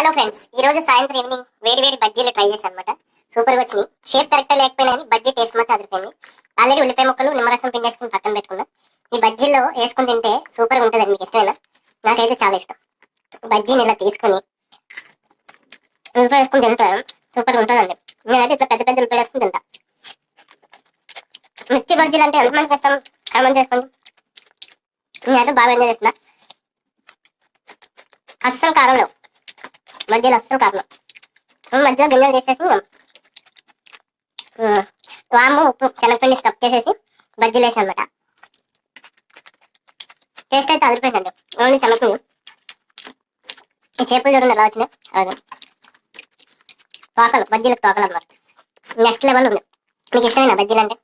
Hello friends, ఈ రోజు సాయంత్రం ఈవినింగ్ వేడి వేడి బజ్జీలు ట్రై చేశాను అనమాట. సూపర్ గా వచ్చినాయి. షేప్ కరెక్ట్ లేకపోయినా కానీ బజ్జీ టేస్ట్ మాత్రం అదిరిపోయింది. ఆల్రెడీ ఉల్లిపాయ ముక్కలు నిమ్మరసం పిండేసుకుని పక్కన పెట్టుకున్నా. ఈ బజ్జీల్లో వేసుకుని తింటే సూపర్ గా ఉంటుంది. మీకు ఇష్టమేనా? నాకైతే చాలా ఇష్టం. బజ్జీని ఇలా తీసుకుని ఉల్లిపాయ వేసుకుని తింటాను, సూపర్ గా ఉంటుందండి. నేనైతే ఇట్లా పెద్ద పెద్ద ఉల్లిపాయ వేసుకుని తింటా. మిర్చి బజ్జీలు అంటే ఎంతమంది చేస్తాం? కామెంట్ చేసుకోండి. నేనైతే బాగా ఎంజాయ్ చేస్తున్నా. అస్సలు కారం లేవు బజ్జీలు, అస్సలు కారం లేవు. మధ్యలో గింజలు చేసేసి వాము ఉప్పు శనగపిండి స్టఫ్ చేసేసి బజ్జీలు వేసి అనమాట. టేస్ట్ అయితే అదిరిపోయిందండి. ఓన్లీ శనగపిండి. ఈ చేపలు చూడండి ఎలా వచ్చినాయి. అది తోకలు, బజ్జీలకు తోకలు అనమాట. నెక్స్ట్ లెవెల్ ఉంది. మీకు ఇష్టమైన బజ్జీలు అంటే?